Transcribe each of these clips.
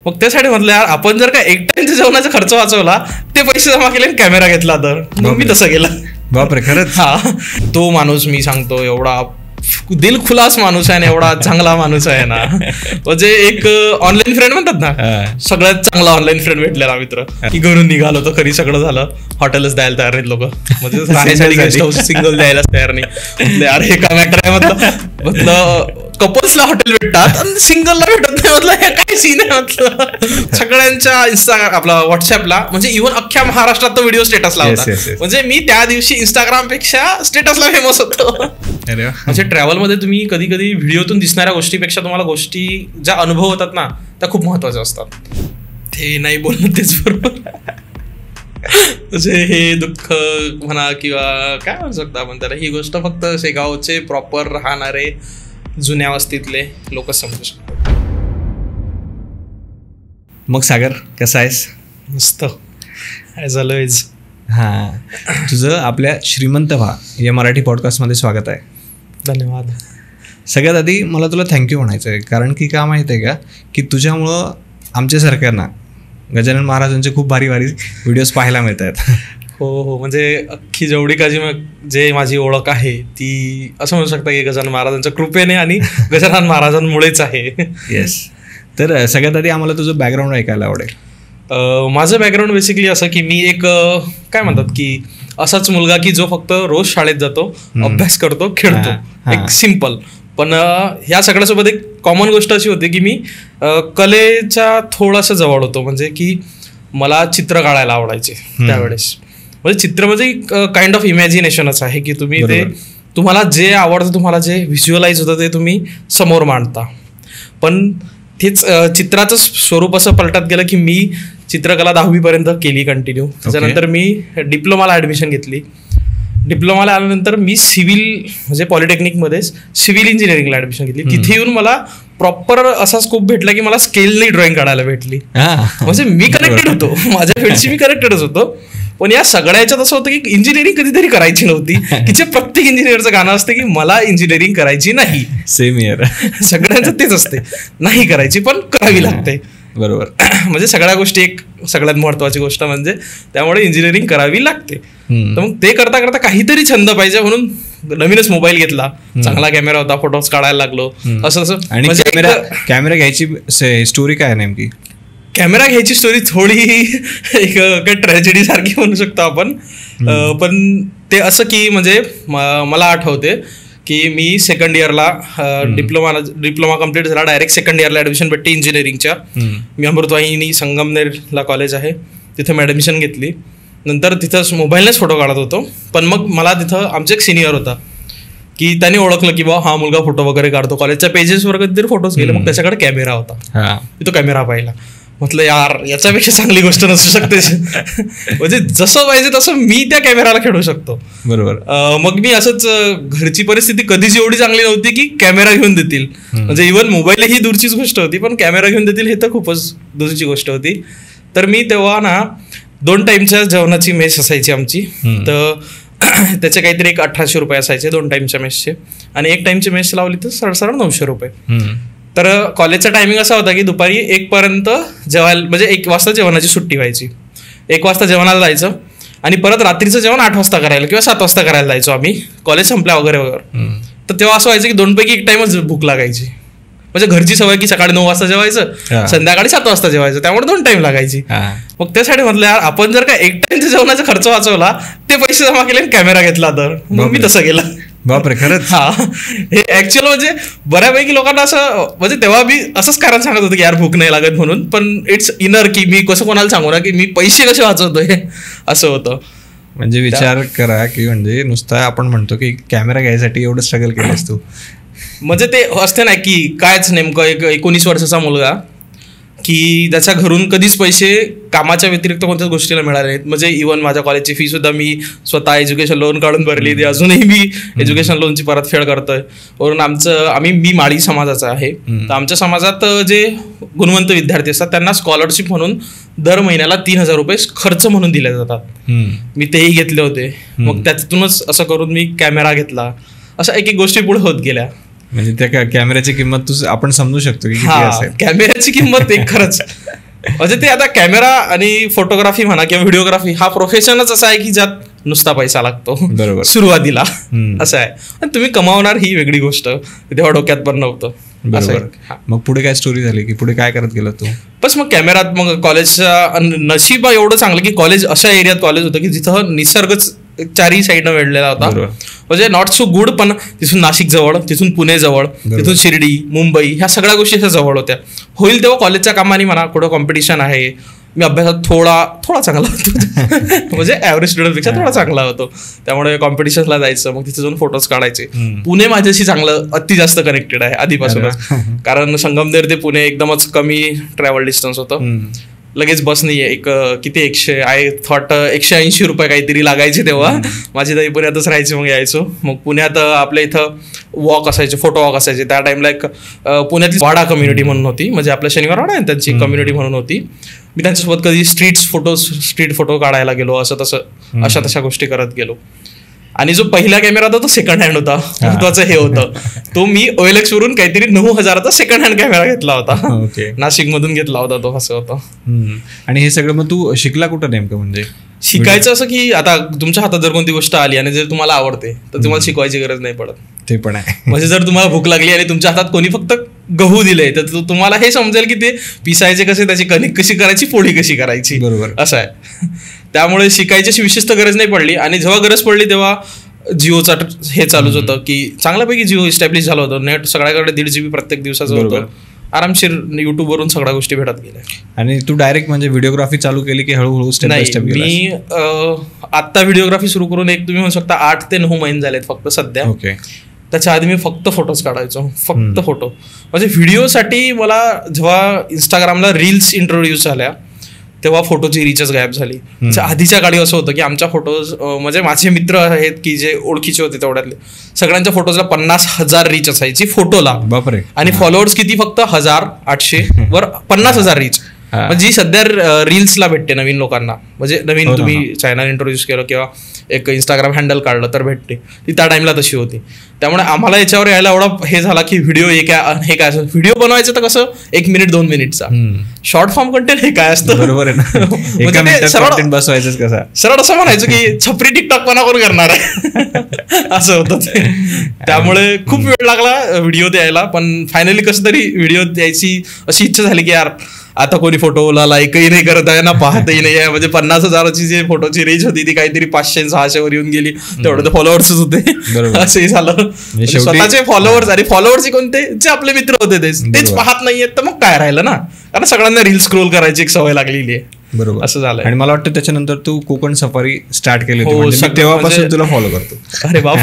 मग त्यासाठी म्हटलं यार आपण जर का एक टाइमच्या जेवणाचा खर्च वाचवला, ते पैसे जमा केले, कॅमेरा घेतला, तर मग मी तसं केलं. बापरे, खरंच? हा, तो माणूस मी सांगतो एवढा दिलखुलास माणूस आहे ना, एवढा चांगला माणूस आहे ना. म्हणजे एक ऑनलाईन फ्रेंड म्हणतात ना, सगळ्यात चांगला ऑनलाईन फ्रेंड भेटलेला मित्र. की घरून निघालो तर खरी सगळं झालं, हॉटेलच द्यायला तयार नाहीत लोक, म्हणजे राहण्यासाठी गेस्ट हाऊस सिंगल द्यायलाच तयार नाही. अरे हे काय मॅटर आहे म्हटलं, कपल्सला हॉटेल भेटतात आणि सिंगलला भेटत नाही. म्हटलं हे काय सीन आहे. म्हटलं सगळ्यांच्या इंस्टाग्राम आपला व्हॉट्सअपला, म्हणजे इव्हन अख्ख्या महाराष्ट्रात तो व्हिडिओ स्टेटसला होता. म्हणजे मी त्या दिवशी इंस्टाग्राम पेक्षा स्टेटसला फेमस होतो. म्हणजे ट्रॅव्हलमध्ये तुम्ही कधी कधी व्हिडिओतून दिसणाऱ्या गोष्टीपेक्षा तुम्हाला गोष्टी ज्या अनुभव होतात ना, त्या खूप महत्वाच्या असतात. ते नाही बोलणं तेच बरोबर. म्हणजे हे दुःख म्हणा किंवा काय म्हणू शकता आपण त्याला, ही गोष्ट फक्त शेगावचे प्रॉपर राहणारे जुन्या वस्तीतले लोक समजू शकतात. मग सागर, कसा आहेस? मस्त, ॲज ऑलवेज. हां, तुझं आपल्या श्रीमंत व्हा या मराठी पॉडकास्टमध्ये स्वागत आहे. धन्यवाद. सगळ्यात आधी मला तुला थँक्यू म्हणायचं आहे, कारण की का माहीत आहे का, की तुझ्यामुळं आमच्यासारख्यांना गजानन महाराजांचे खूप भारी भारी व्हिडिओज पाहायला मिळत आहेत. हो, म्हणजे अख्खी जेवढी का जे माझी ओळख आहे ती असं म्हणू शकता की गजानन महाराजांच्या कृपेने आणि गजानन महाराजांमुळेच आहे. येस. तर सगळ्यात आधी आम्हाला तुझं बॅकग्राऊंड ऐकायला आवडेल. माझं बॅकग्राऊंड बेसिकली असं की मी एक काय म्हणतात की असाच मुलगा की जो फक्त रोज शाळेत जातो, अभ्यास करतो, खेळतो, एक सिम्पल. पण ह्या सगळ्यासोबत एक कॉमन गोष्ट अशी होती की मी कलेच्या थोडंसं जवळ होतो. म्हणजे की मला चित्र काढायला आवडायचे त्यावेळेस. म्हणजे चित्र म्हणजे काइंड ऑफ इमॅजिनेशनच आहे की तुम्ही ते तुम्हाला जे आवडतं, तुम्हाला जे व्हिज्युअलाइज होतं ते तुम्ही समोर मांडता. पण तेच चित्राचं स्वरूप असं पलटत गेलं की मी चित्रकला 10वीपर्यंत केली कंटिन्यू. त्याच्यानंतर मी डिप्लोमाला ॲडमिशन घेतली. डिप्लोमाला आल्यानंतर मी सिव्हिल म्हणजे पॉलिटेक्निकमध्येच सिव्हिल इंजिनिअरिंगला ॲडमिशन घेतली. तिथे येऊन मला प्रॉपर असा स्कोप भेटला की मला स्केलनी ड्रॉइंग काढायला भेटली. म्हणजे मी कनेक्टेड होतो, माझ्या फील्डशी मी कनेक्टेडच होतो. पण या सगळ्या याच्यात असं होतं की इंजिनिअरिंग कधीतरी करायची नव्हती. की जे प्रत्येक इंजिनिअरचं गाणं असतं की मला इंजिनिअरिंग करायची नाही. Same year. सगळ्यांचं तेच असते, नाही करायची पण करावी लागते. बरोबर. म्हणजे सगळ्या गोष्टी एक सगळ्यात महत्वाची गोष्ट म्हणजे त्यामुळे इंजिनिअरिंग करावी लागते. तर मग ते करता करता काहीतरी छंद पाहिजे म्हणून नवीनच मोबाईल घेतला, चांगला कॅमेरा होता, फोटोज काढायला लागलो असं असं. आणि कॅमेरा घ्यायची स्टोरी काय नेमकी? कॅमेरा घ्यायची स्टोरी थोडी एक काही ट्रॅजेडी सारखी म्हणू शकतो आपण. पण ते असं की म्हणजे मला आठवते की मी सेकंड इयरला डिप्लोमा कम्प्लीट झाला, डायरेक्ट सेकंड इयरला ॲडमिशन भेटते इंजिनिअरिंगच्या. मी अमृतवाहिनी संगमनेरला कॉलेज आहे, तिथे मी ॲडमिशन घेतली. नंतर तिथं मोबाईलनेच फोटो काढत होतो. पण मग मला तिथं आमचा एक सिनियर होता की त्याने ओळखलं की हा मुलगा फोटो वगैरे काढतो, कॉलेजच्या पेजेसवर कधीतरी फोटोज गेले. मग त्याच्याकडे कॅमेरा होता, मी तो कॅमेरा पाहिला. म्हटलं यार याच्यापेक्षा चांगली गोष्ट नसू शकते. म्हणजे जसं पाहिजे तसं मी त्या कॅमेराला खेळू शकतो. बरोबर. मग मी असंच, घरची परिस्थिती कधीच एवढी चांगली नव्हती की कॅमेरा घेऊन देतील. म्हणजे इव्हन मोबाईल ही दूरचीच गोष्ट होती, पण कॅमेरा घेऊन देतील हे तर खूपच दूरची गोष्ट होती. तर मी तेव्हा ना 2 टाईमच्या जेवणाची मेस असायची आमची. तर त्याचे काहीतरी एक 1800 रुपये असायचे 2 टाईमच्या मेसचे. आणि 1 टाईमची मेस लावली तर सरसर 900 रुपये. तर कॉलेजचा टायमिंग असा होता की दुपारी 1 पर्यंत जेवायला, म्हणजे 1 वाजता जेवणाची सुट्टी व्हायची. 1 वाजता जेवणाला जायचं आणि परत रात्रीचं जेवण 8 वाजता करायला किंवा 7 वाजता करायला जायचो आम्ही, कॉलेज संपल्या वगैरे वगैरे. तर तेव्हा असं व्हायचं की 2 पैकी 1 टाइमच भूक लागायची. म्हणजे घरची सवय की सकाळी 9 वाजता जेवायचं, संध्याकाळी 7 वाजता जेवायचं, त्यामुळे 2 टाइम लागायची. मग त्यासाठी म्हटलं यार आपण जर का एक टाइमच्या जेवणाचा खर्च वाचवला, ते पैसे जमा केले, कॅमेरा घेतला, तर मग मी तसं केलं. बापरे, खरंच? हा, हे ऍक्च्युअल म्हणजे बऱ्यापैकी लोकांना असं, म्हणजे तेव्हा मी असंच कारण सांगत होतं की यार भूक नाही लागत म्हणून. पण इट्स इनर की मी कसं कोणाला सांगू ना की मी पैसे कसे वाचवतोय, असं होतं. म्हणजे विचार करा की म्हणजे नुसता आपण म्हणतो की कॅमेरा घ्यायसाठी एवढं स्ट्रगल केलंस तू. म्हणजे ते असते ना की कायच नेमकं एक 19 वर्षाचा मुलगा की त्याच्या घरून कधीच पैसे कामाच्या व्यतिरिक्त कोणत्याच गोष्टीला मिळाले नाहीत. म्हणजे इव्हन माझ्या कॉलेजची फी सुद्धा मी स्वतः एज्युकेशन लोन काढून भरली. ते अजूनही मी एज्युकेशन लोनची परतफेड करतोय. वरून मी माळी समाजाचा आहे. तर आमच्या समाजात जे गुणवंत विद्यार्थी असतात त्यांना स्कॉलरशिप म्हणून दर महिन्याला 3000 रुपये खर्च म्हणून दिले जातात. मी तेही घेतले होते. मग त्यातूनच असं करून मी कॅमेरा घेतला. अशा एक गोष्टी पुढे होत गेल्या. म्हणजे त्या कॅमेऱ्याची किंमत आपण समजू शकतो की किती असेल. कॅमेऱ्याची किंमत एक खरंच म्हणजे ते आता कॅमेरा आणि फोटोग्राफी म्हणा किंवा व्हिडिओग्राफी हा प्रोफेशनच असा आहे की ज्यात नुसता पैसा लागतो बरोबर सुरुवातीला असं आहे. आणि तुम्ही कमावणार ही वेगळी गोष्ट तेव्हा डोक्यात पण नव्हतं. बरोबर. मग पुढे काय स्टोरी झाली की पुढे काय करत गेला तू? बस मग कॅमेरात मग कॉलेजच्या नशीब एवढं चांगलं की कॉलेज अशा एरियात कॉलेज होतं की जिथं निसर्गच चारही साईडनं वेढलेला होता. म्हणजे नॉट सो गुड, पण तिथून नाशिक जवळ, तिथून पुणे जवळ, तिथून शिर्डी, मुंबई ह्या सगळ्या गोष्टी जवळ होत्या. होईल तेव्हा कॉलेजच्या कामाने म्हणा, कुठं कॉम्पिटिशन आहे, मी अभ्यासात थोडा चांगला होतो म्हणजे ॲव्हरेज स्टुडंटपेक्षा थोडा चांगला होतो. त्यामुळे कॉम्पिटिशनला जायचं, मग तिथे जाऊन फोटोज काढायचे. पुणे माझ्याशी चांगलं अति जास्त कनेक्टेड आहे आधीपासूनच, कारण संगमनेर ते पुणे एकदमच कमी ट्रॅव्हल डिस्टन्स होतं. लगेच बस नाही आहे, एक किती 180 रुपये काहीतरी लागायचे तेव्हा. माझी ताई पुण्यातच राहायची, मग यायचो. मग पुण्यात आपल्या इथं वॉक असायचे, फोटो वॉक असायचे. त्या टाइमला एक पुण्यातली वाडा कम्युनिटी म्हणून होती, म्हणजे आपल्या शनिवार वाडा आहे त्यांची कम्युनिटी म्हणून होती. मी त्यांच्यासोबत कधी स्ट्रीट फोटो काढायला गेलो, असं तसं अशा तशा गोष्टी करत गेलो. आणि जो पहिला कॅमेरा होता तो सेकंड हँड होता. महत्वाचं हे होतं, तो मी OLX वरून काहीतरी 9,000चा सेकंड हँड कॅमेरा घेतला होता. नाशिक मधून घेतला होता तो, असं होतं. आणि हे सगळं मग तू शिकला कुठं नेमकं? म्हणजे शिकायचं असं की आता तुमच्या हातात जर कोणती गोष्ट आली आणि जर तुम्हाला आवडते तर तुम्हाला शिकवायची गरज नाही पडत. ते पण आहे. म्हणजे जर तुम्हाला भूक लागली आणि तुमच्या हातात कोणी फक्त गहू दिले तर तुम्हाला हे समजेल की ते पिसायचे कसे, त्याची कणिक कशी करायची, पोळी कशी करायची, बरोबर असं आहे. त्यामुळे शिकायची विशेषतः गरज नाही पडली. आणि जेव्हा गरज पडली तेव्हा जिओचा हे चालूच होतं की चांगल्यापैकी जिओ इस्टॅब्लिश झालं होतं. नेट सगळ्याकडे 1.5 GB प्रत्येक दिवसाचं होतं. आरामशीर युट्यूबवरून सगळ्या गोष्टी भेटत गेल्या. आणि तू डायरेक्ट म्हणजे व्हिडिओग्राफी चालू केली की हळूहळू स्टेप बाय स्टेप? मी आता व्हिडिओग्राफी सुरू करून तुम्ही म्हणू शकता 8 ते 9 महिने झालेत फक्त सध्या. ओके. त्याच्या आधी मी फक्त फोटोज काढायचो, फक्त फोटो. म्हणजे व्हिडिओसाठी मला जेव्हा इंस्टाग्रामला रील्स इंट्रोड्यूस झाल्या तेव्हा फोटोची रीचच गायब झाली. आधीच्या काळी असं होतं की आमच्या फोटोज, म्हणजे माझे मित्र आहेत की जे ओळखीचे होते तेवढ्यातले, सगळ्यांच्या फोटोजला 50,000 रीच असायची फोटोला. बापरे. आणि फॉलोअर्स किती, फक्त 1,800 वर 50,000 रीच. म्हणजे जी सध्या रील्सला भेटते नवीन लोकांना, म्हणजे नवीन तुम्ही चॅनल इंट्रोड्यूस केलं किंवा एक इंस्टाग्राम हँडल काढलं तर भेटते, ती त्या टाइमला तशी होती. त्यामुळे आम्हाला याच्यावर यायला एवढा हे झाला की व्हिडिओ हे काय असं, व्हिडिओ बनवायचं तर कसं 1 मिनिट 2 मिनिटचा शॉर्ट फॉर्म कंटेंट हे काय असतं. बरोबर आहे ना. म्हणजे बसवायचं कसं, सरळ असं म्हणायचं की छपरी टिकटॉक पणा कोण करणार आहे असं होतं ते. त्यामुळे खूप वेळ लागला व्हिडिओ द्यायला, पण फायनली कसं तरी व्हिडिओ द्यायची अशी इच्छा झाली की यार आता कोणी फोटोला लाईकही नाही करत आहे ना, पाहतही नाही आहे. म्हणजे 50,000ची जे फोटोची रेंज होती ती काहीतरी 500-600 वर येऊन गेली. तेवढे तर फॉलोअर्सच होते. असंही झालं. स्वतःचे फॉलोअर्स आणि फॉलोअर्स कोणते, जे आपले मित्र होते तेच पाहत नाहीयेत, तर मग काय राहिलं ना. कारण सगळ्यांना रील स्क्रोल करायची एक सवय लागलेली आहे. बरोबर, असं झालं. आणि मला वाटतं त्याच्यानंतर तू कोकण सफारी स्टार्ट केली, तेव्हापासून तुला फॉलो करतो. अरे बाप,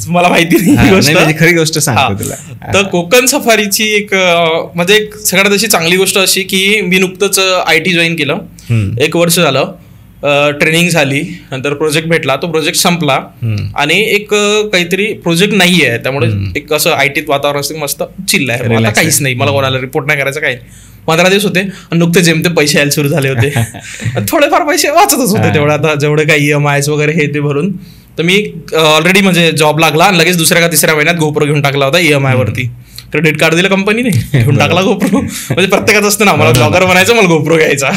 मला माहिती नाही, खरी गोष्ट सांगतो तुला. तर कोकण सफारीची एक म्हणजे एक सगळ्यात अशी चांगली गोष्ट अशी की मी नुकतंच IT जॉईन केलं. 1 वर्ष झालं. ट्रेनिंग झाली, नंतर प्रोजेक्ट भेटला, तो प्रोजेक्ट संपला आणि एक काहीतरी प्रोजेक्ट नाही आहे. त्यामुळे एक असं ITत वातावरण असतं, मस्त चिल्ल आहे, काहीच नाही, मला कोणाला रिपोर्ट नाही करायचं, काही 15 दिवस होते आणि नुकते जेमते पैसे यायला सुरू झाले होते. थोडेफार पैसे वाचतच होते तेवढे, आता जेवढे काही EMIs वगैरे हे ते भरून. तर मी ऑलरेडी म्हणजे जॉब लागला आणि लगेच 2ऱ्या का 3ऱ्या महिन्यात GoPro घेऊन टाकला होता EMI वरती. क्रेडिट कार्ड दिलं कंपनीने, घेऊन टाकला GoPro. म्हणजे प्रत्येकाचं असतं ना, मला ब्लॉगर बनायचं, मला GoPro घ्यायचा.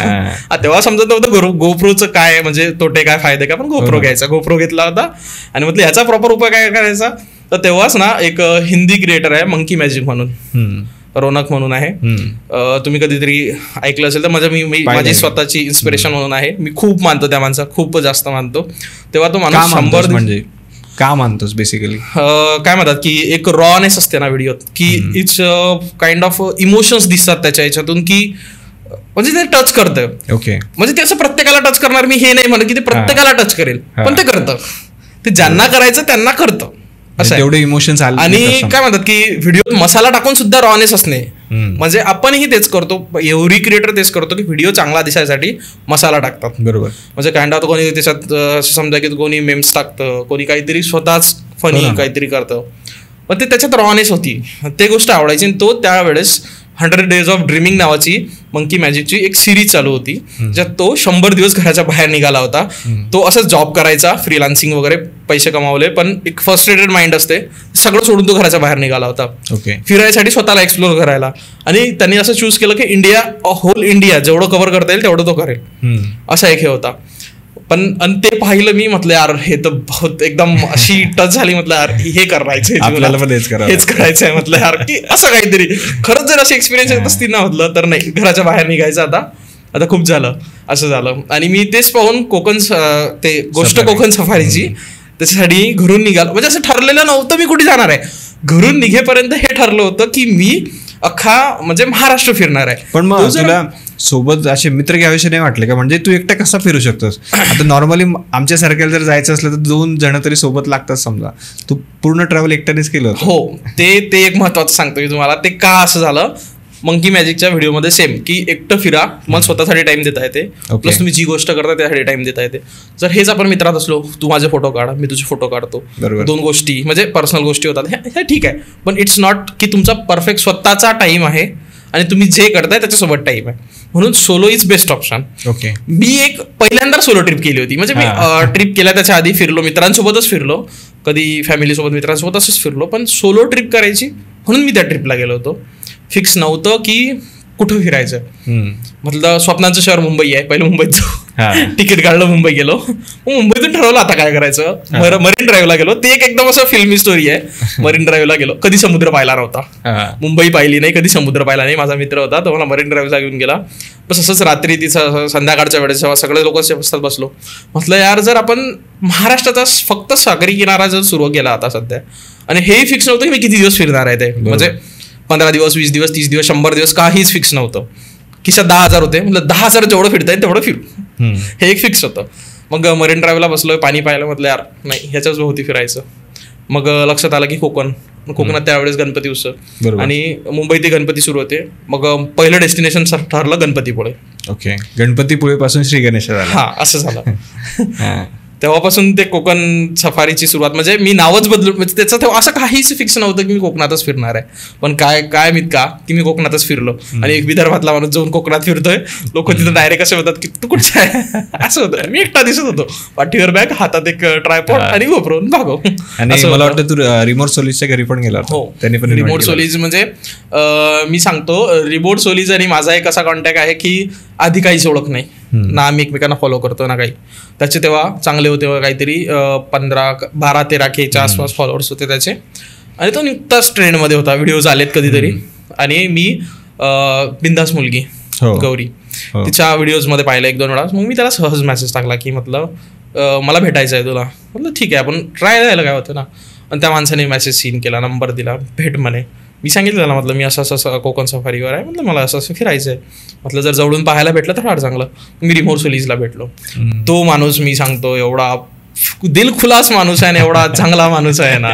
तेव्हा समजत नव्हतं GoProचं काय, म्हणजे तोटे काय फायदे काय, पण GoPro घ्यायचा. GoPro घेतला होता आणि म्हटलं याचा प्रॉपर उपाय काय करायचा. तर तेव्हाच ना एक हिंदी क्रिएटर आहे मंकी मॅजिक म्हणून, रोनक म्हणून आहे. तुम्ही कधीतरी ऐकलं असेल तर माझी स्वतःची इन्स्पिरेशन म्हणून आहे. मी खूप मानतो त्या माणसा, खूप जास्त मानतो. तेव्हा तो माणूस 100 म्हणजे का मानतोस बेसिकली, काय म्हणतात की एक रॉनेस असते ना व्हिडिओत, की इट्स काइंड ऑफ इमोशन्स दिसतात त्याच्या ह्याच्यातून, की म्हणजे ते टच करतं. ओके. म्हणजे ते असं प्रत्येकाला टच करणार मी हे नाही म्हणत की ते प्रत्येकाला टच करेल, पण ते करतं. ते ज्यांना करायचं त्यांना करतं, असं तेवढे इमोशन्स. आणि काय म्हणतात की व्हिडिओ मसाला टाकून सुद्धा रॉनेस असणे, म्हणजे आपणही तेच करतो, एव्हरी क्रिएटर तेच करतो की व्हिडिओ चांगला दिसायसाठी मसाला टाकतात. बरोबर. म्हणजे काइंड ऑफ कोणी त्याच्यात समजा की कोणी मेम्स टाकतं, कोणी काहीतरी स्वतःच फनी काहीतरी करतं, पण ते त्याच्यात रॉनेस होती, ते गोष्ट आवडायची. आणि तो त्यावेळेस 100 Days of Dreaming नावाची मंकी मॅजिकची एक सिरीज चालू होती, ज्यात तो 100 दिवस घराच्या बाहेर निघाला होता. तो असंच जॉब करायचा, फ्रीलान्सिंग वगैरे, पैसे कमावले, पण एक फ्रस्ट्रेटेड माइंड असते, सगळं सोडून तो घराच्या बाहेर निघाला होता फिरायसाठी, स्वतःला एक्सप्लोर करायला. आणि त्यांनी असं चूज केलं की इंडिया, होल इंडिया जेवढं कव्हर करता येईल तेवढं तो करेल, असा एक हे होता. पण आणि ते पाहिलं मी, म्हटलं यार हे तर बहुत एकदम अशी टच झाली, म्हटलं यार हे करायचंय, हेच करायचंय, म्हटलं यार की असं काहीतरी. खरंच जर अशी एक्सपिरियन्स येत असतील ना, म्हटलं तर नाही, घराच्या बाहेर निघायचं आता खूप झालं, असं झालं. आणि मी तेच पाहून कोकण, ते गोष्ट कोकण सफारीची, त्याच्यासाठी घरून निघालो. म्हणजे असं ठरलेलं नव्हतं मी कुठे जाणार आहे, घरून निघेपर्यंत हे ठरलं होतं की मी अख्खा म्हणजे महाराष्ट्र फिरणार आहे. पण मग तुला सोबत असे मित्र घ्यावेसे नाही वाटले का? म्हणजे तू एकटा कसा फिरू शकतोस? आता नॉर्मली आमच्या सारख्याला जर जायचं असलं तर 2 जण तरी सोबत लागतात समजा, तू पूर्ण ट्रॅव्हल एकट्यानेच केलं होतं. हो, ते एक महत्वाचं सांगतो मी तुम्हाला, ते का असं झालं. मंकी मॅजिकच्या व्हिडिओमध्ये सेम की एकटं फिरा, मला स्वतःसाठी टाइम देता येते, प्लस तुम्ही जी गोष्ट करता त्यासाठी टाइम देता येते. जर हेच आपण मित्रात असलो, तू माझे फोटो काढ, मी तुझे फोटो काढतो, 2 गोष्टी म्हणजे पर्सनल गोष्टी होतात, हे ठीक आहे. पण इट्स नॉट की तुमचा परफेक्ट स्वतःचा टाइम आहे आणि तुम्ही जे करताय त्याच्यासोबत टाइम आहे, म्हणून solo is best option. Okay, मी एक पहिल्यांदा सोलो ट्रिप केली होती. म्हणजे मी ट्रिप केल्या त्याच्या आधी फिरलो, मित्रांसोबतच फिरलो, कधी फॅमिलीसोबत, मित्रांसोबत असंच फिरलो, पण सोलो ट्रिप करायची म्हणून मी त्या ट्रिपला गेलो होतो. फिक्स नव्हतं की कुठं फिरायचं, म्हटलं स्वप्नांचं शहर मुंबई आहे, पहिलं मुंबईत जाऊ, तिकीट काढलं, मुंबई गेलो, मग मुंबईतून ठरवलं आता काय करायचं. मरीन ड्राईव्हला गेलो, ते एक एकदम असं फिल्मी स्टोरी आहे. मरीन ड्राईव्हला गेलो, कधी समुद्र पाहिला नव्हता, मुंबई पाहिली नाही, कधी समुद्र पाहिला नाही. माझा मित्र होता, तो मला मरीन ड्राईव्हला घेऊन गेला. बस असंच रात्री तिचं संध्याकाळच्या वेळेस जेव्हा सगळे लोक बसतात बसलो, म्हटलं यार जर आपण महाराष्ट्राचा फक्त सागरी किनारा जर सुरू केला आता सध्या, आणि हेही फिक्स नव्हतं की मी किती दिवस फिरणार आहे, ते म्हणजे 15 दिवस, 20 दिवस, 30 दिवस, 100 दिवस, काहीच फिक्स नव्हतं. खिशात 10,000 होते, म्हटलं 10,000 जेवढं फिरता येईल तेवढं फिरू, हे एक फिक्स होतं. मग मरीन ड्राईव्हला बसलोय, पाणी पाहिलं, म्हटलं यार नाही ह्याच्याच भोवती फिरायचं. मग लक्षात आलं की कोकणात त्यावेळेस गणपती उत्सव आणि मुंबईत गणपती सुरू होते. मग पहिलं डेस्टिनेशन ठरलं गणपतीपुळे. ओके, गणपतीपुळे पासून श्री गणेश झाला. हा, असं झालं. तेव्हापासून ते कोकण सफारीची सुरुवात, म्हणजे मी नावच बदलून, म्हणजे त्याचं तेव्हा असं काहीच फिक्स नव्हतं की मी कोकणातच फिरणार आहे. पण काय मी का की मी कोकणातच फिरलो, आणि एक विदर्भातला माणूस जाऊन कोकणात फिरतोय, लोक तिथं डायरेक्ट असे होतात की तू कुठचं आहे, असं होतं. मी एकटा दिसत होतो, पाठीवर बॅग, हातात एक ट्रायपॉड आणि गोप्रोन भागो. आणि मला वाटतं तू रिमोट सोलीजच्या घरी पण गेला. हो, त्यांनी पण रिमोट सोलीज, म्हणजे मी सांगतो, रिमोट सोलीज आणि माझा एक असा कॉन्टॅक्ट आहे की आधी काहीच ओळख नाही ना, आम्ही एकमेकांना फॉलो करतो ना काही. त्याचे तेव्हा चांगले होते, काहीतरी 12-13Kच्या आसपास फॉलोअर्स होते त्याचे, आणि तो नुकताच ट्रेंडमध्ये होता, व्हिडिओज आलेत कधीतरी. आणि मी बिंदास मुलगी गौरी, तिच्या व्हिडिओजमध्ये पाहिलं 1-2 वेळा. मग मी त्याला सहज मेसेज टाकला की म्हटलं मला भेटायचं आहे तुला. म्हटलं ठीक आहे, आपण ट्राय द्यायला काय होतं ना. आणि त्या माणसाने मेसेज सीन केला, नंबर दिला, भेट म्हणे. मी सांगितलं त्याला, म्हटलं मी असं कोकण सफारीवर आहे, म्हटलं मला असं फिरायचं आहे, म्हटलं जर जवळून पाहायला भेटलं तर फार चांगलं. मी रिमोट सोलीजला भेटलो. तो माणूस मी सांगतो एवढा दिलखुलास माणूस आहे, एवढा चांगला माणूस आहे ना,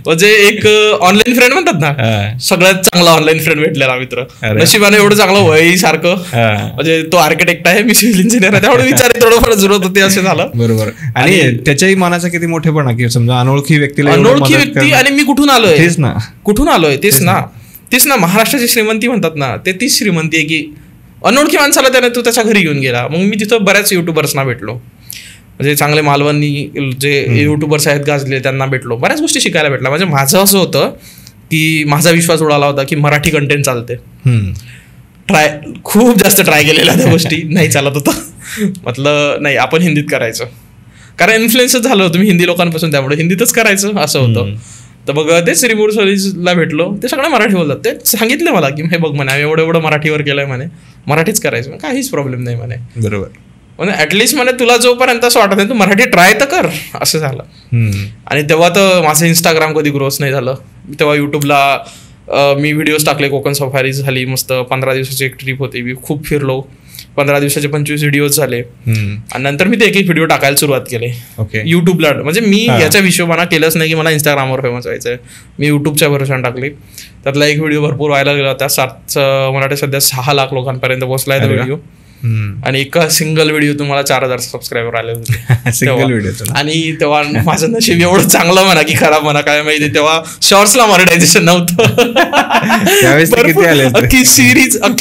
म्हणजे एक ऑनलाईन फ्रेंड म्हणतात ना, सगळ्यात चांगला ऑनलाईन फ्रेंड भेटलेला मित्र. नशिबाने एवढं चांगलं वय सारखं, म्हणजे तो आर्किटेक्ट आहे, मी सिव्हिल इंजिनियर आहे, त्यामुळे विचार थोडंफार जुळत होते, असं झालं. बरोबर. आणि त्याच्याही मनाचा किती मोठेपणा की समजा अनोळखी व्यक्तीला, अनोळखी व्यक्ती, आणि मी कुठून आलोय, तेच ना, महाराष्ट्राची श्रीमंती म्हणतात ना, ते तीच श्रीमंती आहे की अनोळखी माणसाला त्याने तो त्याच्या घरी घेऊन गेला. मग मी तिथं बऱ्याच युट्यूबर्सना भेटलो, म्हणजे चांगले मालवणी जे युट्यूबर्स आहेत गाजले, त्यांना भेटलो, बऱ्याच गोष्टी शिकायला भेटल्या. म्हणजे माझं असं होतं की माझा विश्वास उडाला होता की मराठी कंटेंट चालते. खूप जास्त ट्राय केलेल्या त्या गोष्टी, नाही चालत होतं. म्हटलं नाही, आपण हिंदीत करायचं, कारण इन्फ्लुएन्सच झालं होतं मी हिंदी लोकांपासून, त्यामुळे हिंदीतच करायचं असं होतं. तर मग तेच रिमोट सोलीजला भेटलो, ते सगळं मराठी बोलतात. ते सांगितलं मला की हे बघ म्हणे, आम्ही एवढं मराठीवर केलंय म्हणे, मराठीच करायचं, काहीच प्रॉब्लेम नाही म्हणे. बरोबर. म्हणजे ऍटलिस्ट म्हणे तुला जोपर्यंत असं वाटत नाही तू मराठी ट्राय तर कर, असं झालं. आणि तेव्हा तर माझं इंस्टाग्राम कधी ग्रोथ नाही झालं. तेव्हा युट्यूबला मी व्हिडिओज टाकले, कोकण सफारी झाली मस्त, 15 दिवसाची एक ट्रिप होती, मी खूप फिरलो, 15 दिवसाचे 25 व्हिडिओज झाले. आणि नंतर मी ते एक व्हिडिओ टाकायला सुरुवात केली युट्यूबला. म्हणजे मी याच्या हिशोबाने केलंच नाही की मला इंस्टाग्रामवर फेमस व्हायचंय, मी युट्यूबच्या भरोशाने टाकली. त्यातला एक व्हिडिओ भरपूर व्हायला गेला, त्या मला वाटतं सध्या 6 लाख लोकांपर्यंत पोहोचलाय तो व्हिडिओ. आणि एका सिंगल व्हिडिओ तुम्हाला 4,000 सबस्क्रायबर आले होते सिंगल व्हिडिओ. आणि तेव्हा माझं नशीब एवढं चांगलं म्हणा की खराब म्हणा काय माहिती, तेव्हा शॉर्ट्सला मॉनिटायझेशन नव्हतं. अख्खी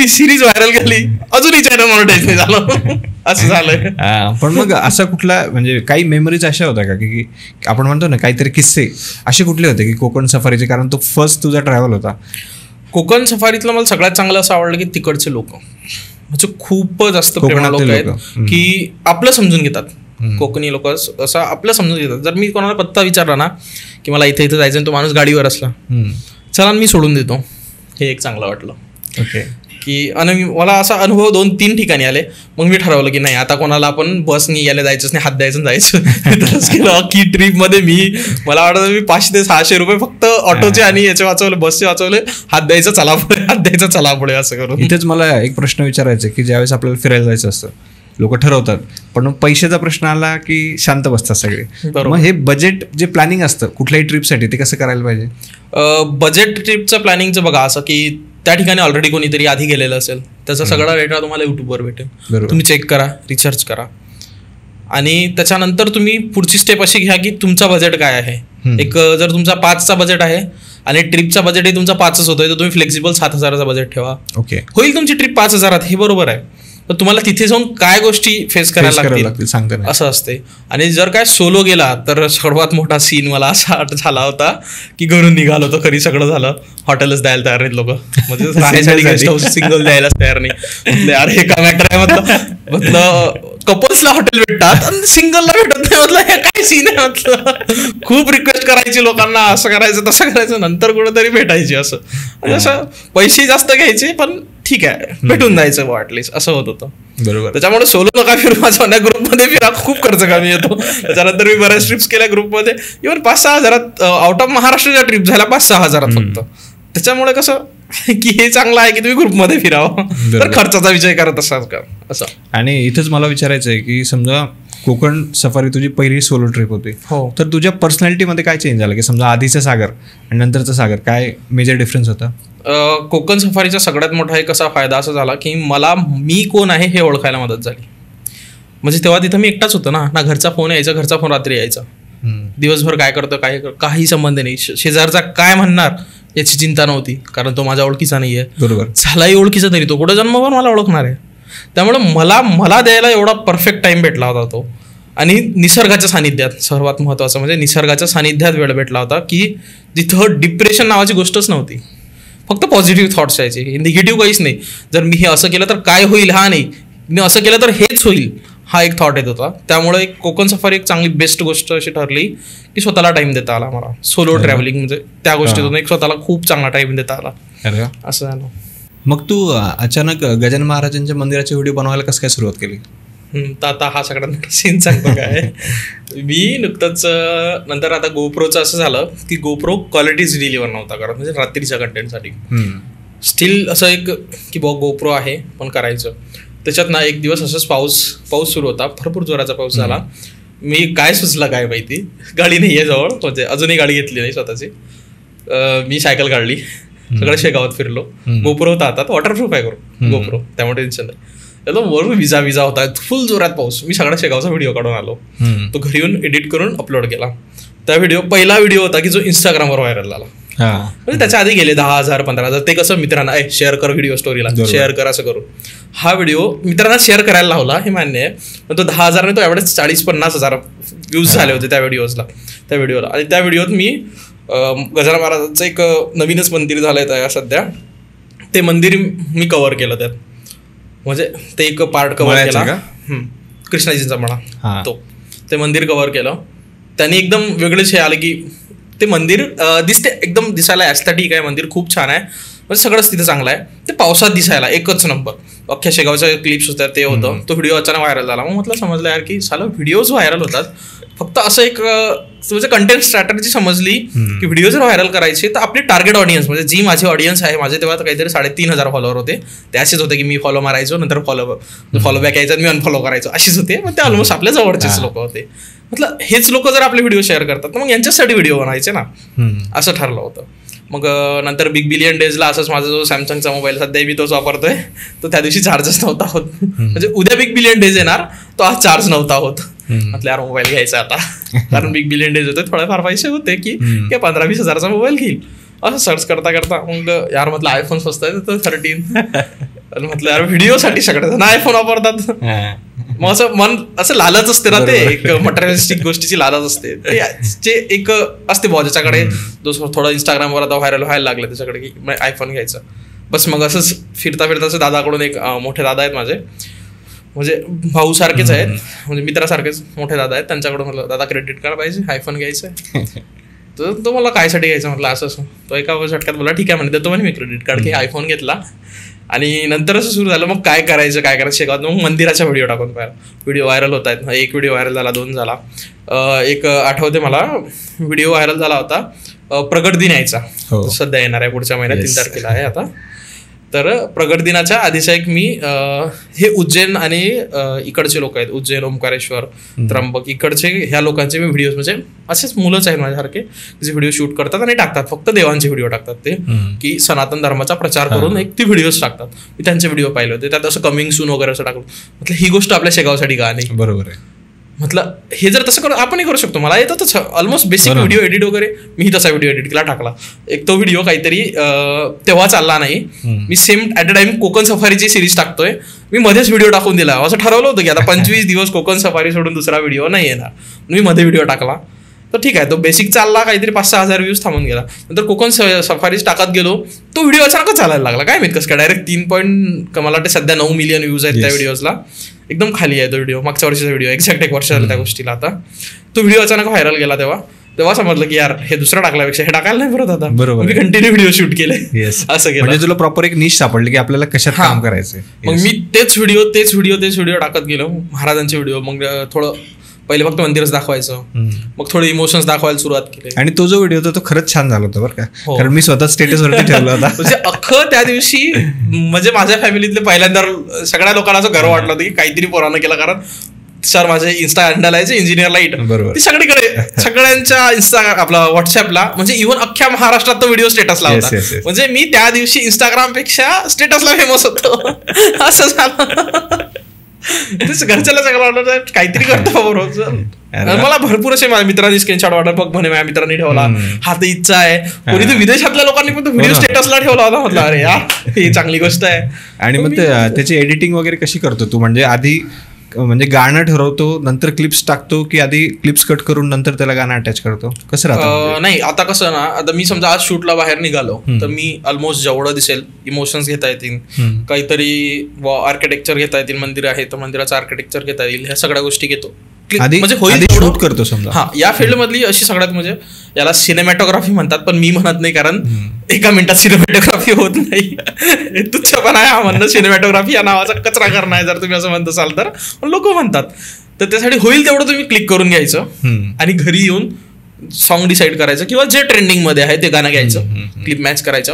सिरीज व्हायरल गेली, अजूनही चॅनल मॉनिटाईज नाही झालं. असं झालंय. पण मग असा कुठला म्हणजे काही मेमरीज अशा होत्या का की आपण म्हणतो ना काहीतरी किस्से असे कुठले होते की कोकण सफारीचे, कारण तो फर्स्ट तुझा ट्रॅव्हल होता. कोकण सफारीतलं मला सगळ्यात चांगलं असं आवडलं की तिकडचे लोक म्हणजे खूप जास्त प्रेमळ लोक आहेत की आपलं समजून घेतात. कोकणी लोक असं आपलं समजून घेतात. जर मी कोणाला पत्ता विचारला ना की मला इथे इथे जायचं, तो माणूस गाडीवर असला चला मी सोडून देतो, हे एक चांगलं वाटलं. ओके. की आणि मला असा अनुभव 2-3 ठिकाणी आले. मग मी ठरवलं की नाही आता कोणाला आपण बसनी यायला जायचंच नाही, हात द्यायचं जायचं. तरच केलं की ट्रिपमध्ये मला वाटतं मी 500 ते 600 रुपये फक्त ऑटोचे आणि याचे वाचवले, बसचे वाचवले, हात द्यायचं चला पुढे, हात द्यायचं चला पुढे असं करून. इथेच मला एक प्रश्न विचारायचा की ज्यावेळेस आपल्याला फिरायला जायचं असतं लोक ठरवतात, पण मग पैशाचा प्रश्न आला की शांत बसतात सगळे. मग हे बजेट जे प्लॅनिंग असतं कुठल्याही ट्रिपसाठी ते कसं करायला पाहिजे? बजेट ट्रिपचं प्लॅनिंगचं बघा असं की त्या ठिकाणी ऑलरेडी कोणीतरी आधी गेलेलं असेल, त्याचा सगळा डेटा तुम्हाला युट्यूबवर भेटेल. तुम्ही चेक करा, रिसर्च करा आणि त्याच्यानंतर तुम्ही पुढची स्टेप अशी घ्या की तुमचा बजेट काय आहे. एक जर तुमचा 5चा बजेट आहे आणि ट्रिपचा बजेटही तुमचा 5च होतोय, तर तुम्ही फ्लेक्सिबल 7,000चा बजेट ठेवा. ओके, होईल तुमची ट्रिप 5,000, हे बरोबर आहे. तर तुम्हाला तिथे जाऊन काय गोष्टी फेस करायला लागतील सांगता असं असते. आणि जर काय सोलो गेला तर सर्वात मोठा सीन मला असा झाला होता की घरून निघालो होतो, खरी सगळं झालं, हॉटेलच द्यायला तयार नाहीत लोक, म्हणजे राहण्यासाठी गेस्ट हाऊस सिंगल द्यायलाच तयार नाही. अरे हे का मॅटर आहे म्हटलं कपल्सला हॉटेल भेटतात आणि सिंगलला भेटत नाही. म्हटलं हे काय सीन आहे. म्हटलं खूप रिक्वेस्ट करायची लोकांना, असं करायचं तसं करायचं, नंतर कुठेतरी भेटायची. असं असं पैसे जास्त घ्यायचे पण ठीक आहे भेटून जायचं ॲटलिस्ट, असं होत होतं. बरोबर. त्याच्यामुळे सोलो नका फिरू, माझ्या ग्रुपमध्ये फिरा, खूप खर्च कमी येतो. त्याच्यानंतर मी बऱ्याच ट्रिप्स केल्या ग्रुपमध्ये, इव्हन 5-6 हजारात आउट ऑफ महाराष्ट्राच्या ट्रिप झाल्या 5-6 हजारात फक्त. त्याच्यामुळे कसं की हे चांगलं आहे की तुम्ही ग्रुपमध्ये फिरावं, तर खर्चाचा विचार करत असाल का असं. आणि इथंच मला विचारायचं आहे की समजा कोकण सफारी तुझी पहिली सोलो ट्रिप होती, तर तुझ्या पर्सनॅलिटीमध्ये काय चेंज झालं की समजा आधीचं सागर आणि नंतरचं सागर, काय मेजर डिफरन्स होता? कोकण सफारीचा सगळ्यात मोठा एक असा फायदा असा झाला की मला मी कोण आहे हे ओळखायला मदत झाली. म्हणजे तेव्हा तिथं मी एकटाच होतो ना घरचा फोन यायचा, घरचा फोन रात्री यायचा, दिवसभर काय करतो काही संबंध नाही. शेजारचा काय म्हणणार याची चिंता नव्हती, कारण तो माझ्या ओळखीचा नाहीये. बरोबर. झालाही ओळखीचा तरी तो कुठं जन्मभर मला ओळखणार आहे. त्यामुळे मला द्यायला एवढा परफेक्ट टाइम भेटला होता तो. आणि निसर्गाच्या सानिध्यात सर्वात महत्त्वाचं म्हणजे निसर्गाच्या सानिध्यात वेळ भेटला होता की जिथं डिप्रेशन नावाची गोष्टच नव्हती, फक्त पॉझिटिव्ह थॉट्स यायचे, निगेटिव्ह काहीच नाही. जर मी हे असं केलं तर काय होईल, हा नाही, मी असं केलं तर हेच होईल, हा एक थॉट येत होता. त्यामुळे एक कोकण सफारी एक चांगली बेस्ट गोष्ट अशी ठरली की स्वतःला टाइम देता आला मला. सोलो ट्रॅव्हलिंग म्हणजे त्या गोष्टीतून एक स्वतःला खूप चांगला टाइम देता आला, असं झालं. मग तू अचानक गजानन महाराजांच्या मंदिराचे व्हिडिओ बनवायला कसं काय सुरुवात केली? तर आता हा सगळ्यात मोठा सीन सांगतो काय. मी नुकतंच नंतर आता गोप्रोचं असं झालं की गोप्रो क्वालिटीज डिलिव्हर नव्हता करत, म्हणजे रात्रीच्या कंटेंटसाठी. स्टील असं एक की गोप्रो आहे पण करायचं. त्याच्यात ना एक दिवस असंच पाऊस सुरू होता, भरपूर जोराचा पाऊस झाला. मी काय सुचला काय माहिती, गाडी नाही आहे जवळ, म्हणजे अजूनही गाडी घेतली नाही स्वतःची. मी सायकल काढली, सगळं शेगावात फिरलो. गोप्रो होता हातात, वॉटरप्रूफ आहे गोप्रो, त्यामुळे टेन्शन नाही. वरून विजा होता, फुल जोरात पाऊस. मी सगळा शेगावचा व्हिडिओ काढून आलो, तो घरी येऊन एडिट करून अपलोड केला. त्या पहिला व्हिडिओ होता की जो इंस्टाग्रामवर व्हायरल झाला. म्हणजे त्याच्या आधी गेले 10,000 15,000. ते कसं मित्रांना शेअर कर व्हिडिओ स्टोरीला, शेअर कर असं करून. हा व्हिडिओ मित्रांना शेअर करायला लावला, हे मान्य आहे, पण तो 10,000 तो एवढेच 40-50,000 व्ह्यूज झाले होते त्या व्हिडिओला. आणि त्या व्हिडिओत मी गजानन महाराजांचं एक नवीनच मंदिर झालंय तयार सध्या, ते मंदिर मी कव्हर केलं त्यात. म्हणजे ते एक पार्ट कव्हर केला, कृष्णाजींचा म्हणा, ते मंदिर कव्हर केलं. त्यांनी एकदम वेगळेच हे आलं की ते मंदिर एकदम दिसायला ॲस्थेटिक आहे, मंदिर खूप छान आहे, म्हणजे सगळंच तिथे चांगलं आहे. ते पावसात दिसायला एकच नंबर. अख्ख्या शेगावच्या क्लिप्स होत्या, ते होतं. तो व्हिडिओ अचानक व्हायरल झाला. मग म्हटलं समजलं यार की साला व्हिडिओज व्हायरल होतात, फक्त असं एक म्हणजे कंटेंट स्ट्रॅटेजी समजली की व्हिडिओ जर व्हायरल करायचे तर आपली टार्गेट ऑडियन्स, म्हणजे जी माझी ऑडियन्स आहे, माझे तेव्हा काहीतरी 3,500 फॉलोअर होते, ते असेच होते की मी फॉलो मारायचो, नंतर फॉलो बॅक यायचा, मी अनफॉलो करायचो, अशीच होते. मग ते ऑलमोस्ट आपल्या जवळचेच लोक होते. म्हटलं हेच लोक जर आपले व्हिडिओ शेअर करतात तर मग यांच्यासाठी व्हिडिओ बनायचे ना, असं ठरलं होतं. मग नंतर बिग बिलियन डेजला असंच माझा जो सॅमसंगचा मोबाईल सध्या मी तोच वापरतोय, तो त्या दिवशी चार्जच नव्हता होत. म्हणजे उद्या बिग बिलियन डेज येणार, तो आज चार्ज नव्हता होत. म्हटलं यार मोबाईल घ्यायचा आता, कारण बिग बिलियन डेज होते, थोडेफार पैसे होते की 15-20 हजाराचा मोबाईल घेईल. असं सर्च करता करता मग यार म्हटलं आयफोन स्वस्त आहे तर 13. म्हटलं यार व्हिडिओसाठी सगळेजण आयफोन वापरतात. मग असं मन असं लालच असते ना, ते एक मटेरियलिस्टिक गोष्टीची लालच असते. ते एक असते बॉ ज्याच्याकडे जो थोडं इंस्टाग्रामवर आता व्हायरल व्हायला लागलं त्याच्याकडे की आयफोन घ्यायचं. बस मग असंच फिरता फिरता असं दादाकडून एक मोठे दादा आहेत माझे, म्हणजे भाऊ सारखेच आहेत, म्हणजे मित्रासारखेच मोठे दादा आहेत. त्यांच्याकडून म्हटलं दादा क्रेडिट कार्ड पाहिजे, आयफोन घ्यायचं आहे. तर तो मला कायसाठी घ्यायचं म्हटलं असं असं. तो एका झटक्यात बोला ठीक आहे म्हणते, तो म्हणे मी क्रेडिट कार्ड घे. आयफोन घेतला आणि नंतर असं सुरू झालं मग काय करायचं शिकवत. मग मंदिराच्या व्हिडिओ टाकून पाहिला, व्हिडिओ व्हायरल होत आहेत. एक व्हिडिओ व्हायरल झाला, 2 झाला. एक आठवते मला व्हिडिओ व्हायरल झाला होता प्रगट दिन यायचा, सध्या येणार आहे पुढच्या महिन्यात 3 तारखेला आहे आता. तर प्रगट दिनाच्या आधीचा एक मी हे उज्जैन आणि इकडचे लोक आहेत, उज्जैन, ओंकारेश्वर, त्र्यंबक, इकडचे ह्या लोकांचे मी व्हिडिओज, म्हणजे असेच मुलंच आहेत माझ्यासारखे जे व्हिडिओ शूट करतात आणि टाकतात. फक्त देवांचे व्हिडिओ टाकतात ते, की सनातन धर्माचा प्रचार करून एक ती व्हिडिओज टाकतात. मी त्यांचे व्हिडिओ पाहिले होते, त्यात असं कमिंग सून वगैरे असं टाकलं. म्हटलं ही गोष्ट आपल्या शेगावसाठी का नाही. बरोबर आहे. म्हटलं हे जर तसं आपणही करू शकतो. मला येतं तसं ऑलमोस्ट बेसिक व्हिडिओ एडिट वगैरे. मीही तसा व्हिडिओ एडिट केला, टाकला. एक तो व्हिडिओ काहीतरी तेव्हा चालला नाही. मी same at a time Konkan सफारीची सिरीज टाकतोय, मी मध्येच व्हिडिओ टाकून दिला. असं ठरवलं होतं की आता 25 दिवस कोकण सफारी सोडून दुसरा व्हिडिओ नाही येणार. मी मध्ये व्हिडिओ टाकला, तर ठीक आहे, तो बेसिक चालला, काहीतरी 5-6 हजार व्ह्यूज थांबून गेला. नंतर कोकण सफारीज टाकत गेलो, तो व्हिडिओ अचानकच चालायला लागला. काय माहित कसं काय, डायरेक्ट 3 मला वाटतं सध्या 9 मिलियन व्ह्यूज आहेत त्या व्हिडिओजला. एकदम खाली आहे तो व्हिडिओ, मागच्या वर्षीचा व्हिडिओ, एक्झॅक्ट 1 वर्ष झालं त्या गोष्टीला. आता तो व्हिडिओ अचानक व्हायरल गेला, तेव्हा समजलं की यार हे दुसरा टाकल्यापेक्षा हे टाकायला नाही परत आता. बरोबर, मी कंटिन्यू व्हिडिओ शूट केले. असं केलं. म्हणजे तुला प्रॉपर एक निश सापडली की आपल्याला कशात काम करायचं. मग मी तेच व्हिडिओ टाकत गेलो. महाराजांचे व्हिडिओ, मग थोडं पहिले फक्त मंदिरच दाखवायचं, मग थोडे इमोशन्स दाखवायला सुरुवात केली. आणि तो जो व्हिडिओ होता तो खरंच छान झाला होता बरं का, कारण मी स्वतः स्टेटसवरती ठेवला होता. म्हणजे अख्खं त्या दिवशी म्हणजे माझ्या फॅमिलीतले पहिल्यांदा सगळ्या लोकांना असं गर्व वाटलं होतं की काहीतरी पोरानं केलं. कारण सर माझे इन्स्टा हँडल आहे इंजिनियर लाईट, ती सगळीकडे सगळ्यांच्या इन्स्टा आपला व्हॉट्सअपला, म्हणजे इव्हन अख्ख्या महाराष्ट्रात तो व्हिडिओ स्टेटसला होता. म्हणजे मी त्या दिवशी इंस्टाग्राम पेक्षा स्टेटसला फेमस होतो. असं झालं. घरच्याला सगळं वाटलं काहीतरी करतो बरोबर. मला भरपूर असे माझ्या मित्रांनी स्क्रीनशॉट वाटत, बघ म्हणे माझ्या मित्रांनी ठेवला, हा तर इच्छा आहे. कोणी तर विदेशातल्या लोकांनी पण तो व्हिडिओ स्टेटसला ठेवला होता. म्हटलं अरे यार ही चांगली गोष्ट आहे. आणि मग त्याची एडिटिंग वगैरे कशी करतो तू, म्हणजे आधी म्हणजे गाणं ठरवतो नंतर क्लिप्स टाकतो की आधी क्लिप्स कट करून नंतर त्याला गाणं अटॅच करतो, कसं राहतं? नाही आता कसं ना, आता मी समजा आज शूटला बाहेर निघालो तर मी ऑलमोस्ट जेवढं दिसेल इमोशन्स घेता येतील, काहीतरी आर्किटेक्चर घेता येतील, मंदिर आहे तर मंदिराचं आर्किटेक्चर घेता येईल, ह्या सगळ्या गोष्टी घेतो. म्हणजे होईल शूट करतो समजा. हा, या फील्ड मधली अशी सगळ्यात म्हणजे याला सिनेमॅटोग्राफी म्हणतात, पण मी म्हणत नाही कारण 1 मिनिटात सिनेमॅटोग्राफी होत नाही. तुच्छपणा आहे हा म्हणणं. सिनेमॅटोग्राफी या नावाचा कचरा करणं आहे जर तुम्ही असं म्हणत असाल तर, लोक म्हणतात. तर त्यासाठी होईल तेवढं तुम्ही क्लिक करून घ्यायचं आणि घरी येऊन सॉन्ग डिसाईड करायचं किंवा जे ट्रेंडिंग मध्ये आहे ते गाणं घ्यायचं, क्लिप मॅच करायचं.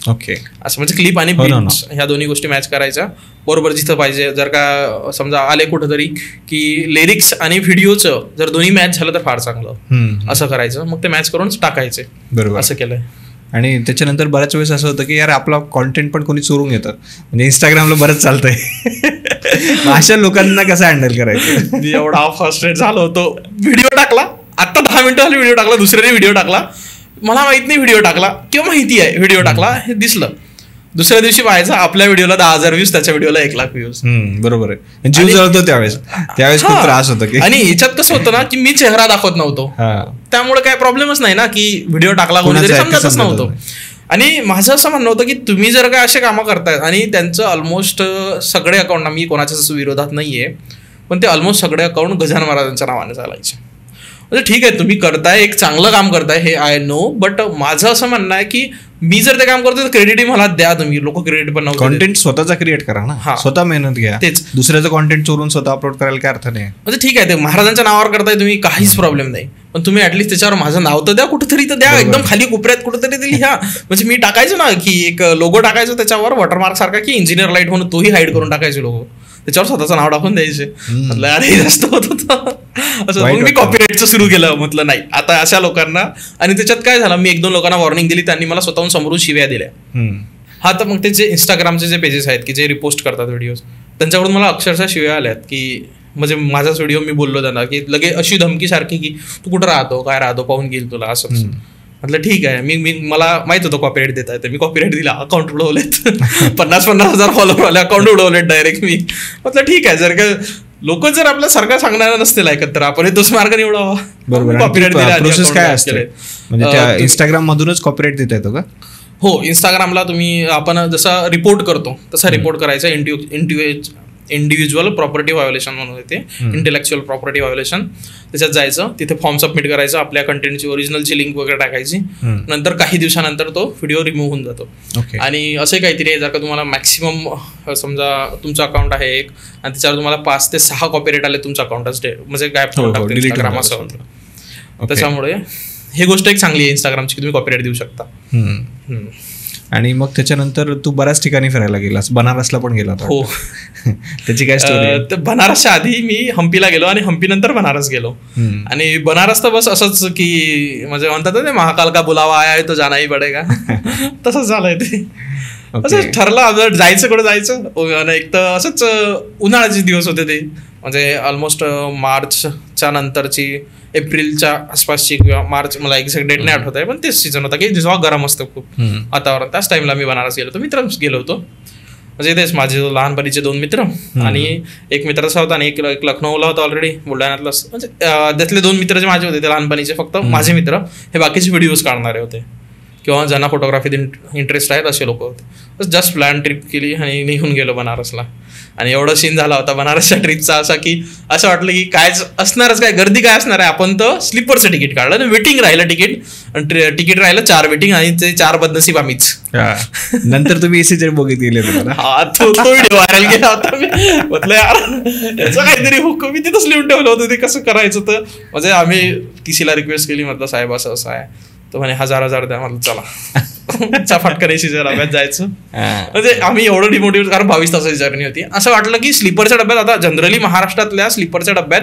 ओके असं म्हणजे क्लिप आणि बीट्स ह्या दोन्ही गोष्टी मॅच करायच्या बरोबर जिथं पाहिजे. जर का समजा आले कुठंतरी की लिरिक्स आणि व्हिडिओचं जर दोन्ही मॅच झालं तर फार चांगलं, असं करायचं. मग ते मॅच करून टाकायचे. बरोबर, असं केलंय. आणि त्याच्यानंतर बऱ्याच वेळेस असं होतं की यार आपला कॉन्टेंट पण कोणी चोरून घेतं, म्हणजे इंस्टाग्रामला बरंच चालतंय. अशा लोकांना कसं हँडल करायचं? मी एवढा फ्रस्ट्रेट झालो होतो. व्हिडिओ टाकला, आता 10 मिनिटं झाली व्हिडिओ टाकला, दुसऱ्याने व्हिडिओ टाकला, मला माहित नाही व्हिडिओ टाकला किंवा माहिती आहे व्हिडिओ टाकला हे दिसलं. दुसऱ्या दिवशी पाहायचं आपल्या व्हिडिओला 10,000 व्ह्यूज, त्याच्या व्हिडिओला 1,00,000 व्ह्यूज. बरोबर आहे. जीव जळतो त्यावेळेस खूप त्रास होतो. आणि याच्यात कसं होतं ना की मी चेहरा दाखवत नव्हतो, त्यामुळे काय प्रॉब्लेमच नाही ना की व्हिडिओ टाकला कोणीतरी समजतच नव्हतं. आणि माझं असं म्हणणं होतं की तुम्ही जर काय असे कामं करतायत आणि त्यांचं ऑलमोस्ट सगळे अकाउंट, मी कोणाच्याच विरोधात नाहीये, पण ते ऑलमोस्ट सगळे अकाउंट गजानन महाराजांच्या नावाने चालायचे. म्हणजे ठीक आहे तुम्ही करताय, एक चांगलं काम करताय हे आय नो, बट माझं असं म्हणणं आहे की मी जर ते काम करतोय तर क्रेडिट मला द्या तुम्ही. लोक क्रेडिट पण नव्हतं. कॉन्टेंट स्वतःचा क्रिएट करा ना, स्वतः मेहनत घ्या. तेच दुसऱ्याचं कॉन्टेंट चोरून स्वतः अपलोड करायला काय अर्थ नाही. म्हणजे ठीक आहे ते महाराजांच्या नावावर करताय तुम्ही, काहीच प्रॉब्लेम नाही, पण तुम्ही ऍटलीस्ट त्याच्यावर माझं नाव तर द्या कुठेतरी, तर द्या एकदम खाली कोपऱ्यात कुठेतरी ते लिहा. म्हणजे मी टाकायचो ना की एक लोगो टाकायचो त्याच्यावर वॉटरमार्क सारखा की इंजिनियर लाईट म्हणून, तोही हाईड करून टाकायचे लोगो, त्याच्यावर स्वतःचं नाव टाकून द्यायचे. म्हटलं अरे जास्त होत होतं. असं मग मी कॉपीराईटचं सुरू केलं. म्हटलं नाही आता अशा लोकांना. आणि त्याच्यात काय झालं, मी 1-2 लोकांना वॉर्निंग दिली, त्यांनी मला स्वतःहून समोरून शिव्या दिल्या. हा तर मग ते जे इंस्टाग्रामचे जे पेजेस आहेत की जे रिपोस्ट करतात व्हिडिओज, त्यांच्याकडून मला अक्षरशः शिव्या आल्यात की म्हणजे माझाच व्हिडिओ मी बोललो त्यांना की लगे अशी धमकी सारखी की तू कुठं राहतो, काय राहतो, पाहून घेईल तुला, असं. म्हटलं ठीक आहे. मी मला माहित होतं कॉपीराईट देत आहे, तर मी कॉपीराईट दिला, अकाउंट उडवलेत. 50,000 फॉलोवर आले, अकाउंट उडवलेत डायरेक्ट मी. म्हटलं ठीक आहे, जर का लोक जर आपल्या सारखं सांगणार नसतील ऐकत तर आपण तोच मार्ग निवडावा. बरोबर. प्रोसेस काय असते म्हणजे त्या इंस्टाग्राम मधूनच कॉपीराईट देता येतो का? हो, इंस्टाग्रामला आपण जसा रिपोर्ट करतो तसा रिपोर्ट करायचा. इंडिव्हिज्युअल प्रॉपर्टी व्हायोलेशन म्हणून येते, इंटेलेक्च्युअल प्रॉपर्टी व्हायोलेशन. त्याच्यात जायचं, तिथे फॉर्म सबमिट करायचं, आपल्या कंटेंटची ओरिजिनलची लिंक वगैरे टाकायची. नंतर काही दिवसानंतर तो व्हिडिओ रिमूव्ह होऊन जातो. आणि असं काहीतरी आहे, जर का तुम्हाला मॅक्सिमम समजा तुमचं अकाउंट आहे एक आणि त्याच्यावर तुम्हाला 5 ते 6 कॉपीराईट आले, तुमचं अकाउंटच म्हणजे गायब करून टाकतो इंस्टाग्राम असं होतं. त्याच्यामुळे ही गोष्ट एक चांगली आहे इंस्टाग्रामची की तुम्ही कॉपीराईट देऊ शकता. आणि मग त्याच्यानंतर तू बऱ्याच ठिकाणी फिरायला गेलास, बनारसला पण गेला. हो. त्याची काय स्टोरी? तर बनारसच्या आधी मी हम्पीला गेलो आणि हम्पी नंतर बनारस गेलो. आणि बनारस तर बस असंच की म्हणजे म्हणतात ना, महाकाल का बुलावा आया है तो जाना ही पडेगा, तसंच झालंय ते. असं ठरलं जायचं, कुठं जायचं. आणि एक तर असंच उन्हाळ्याचे दिवस होते ते, म्हणजे ऑलमोस्ट मार्चच्या नंतरची, एप्रिलच्या आसपासची किंवा मार्च, मला एक्झॅक्ट डेट नाही आठवत आहे, पण तेच सीझन होता की जेव्हा गरम असतं खूप वातावरण. त्याच टाइमला मी बनारस गेलो होतो, मित्र गेलो होतो. म्हणजे तेच माझे लहानपणीचे 2 मित्र आणि एक मित्र असा होता आणि एक लखनौला होता ऑलरेडी, बुलढाण्यातला. म्हणजे त्यातले 2 मित्र जे माझे होते ते लहानपणीचे फक्त माझे मित्र, हे बाकीचे व्हिडिओज काढणारे होते किंवा ज्यांना फोटोग्राफीत इंटरेस्ट आहेत असे लोक होते. जस्ट प्लॅन ट्रिप केली आणि निघून गेलो बनारसला. आणि एवढा सीन झाला होता बनारसच्या ट्रिपचा असा की असं वाटलं की काय असणारच, काय गर्दी काय असणार आहे. आपण तर स्लीपरचं तिकीट काढलं आणि वेटिंग राहिलं तिकीट राहिलं 4 वेटिंग आणि ते 4 बदनसीब आम्हीच. नंतर तुम्ही एसी बोगीत गेले. हा, तो व्हिडिओ व्हायरल गेला होता. मी म्हटलं यार याचं काहीतरी हुकूम मी तिथंच लिहून ठेवलं होतं, ते कसं करायचं. तर म्हणजे आम्ही टीसीला रिक्वेस्ट केली, म्हटलं साहेब असं असं आहे. तो म्हणे 1000 द्या. म्हटलं चला फटकन एसीच्या डब्यात जायचं. म्हणजे आम्ही एवढं डिमोटिव्ह, कारण 22 तासाची जर्नी होती. असं वाटलं की स्लीपरच्या डब्यात, आता जनरली महाराष्ट्रातल्या स्लीपरच्या डब्यात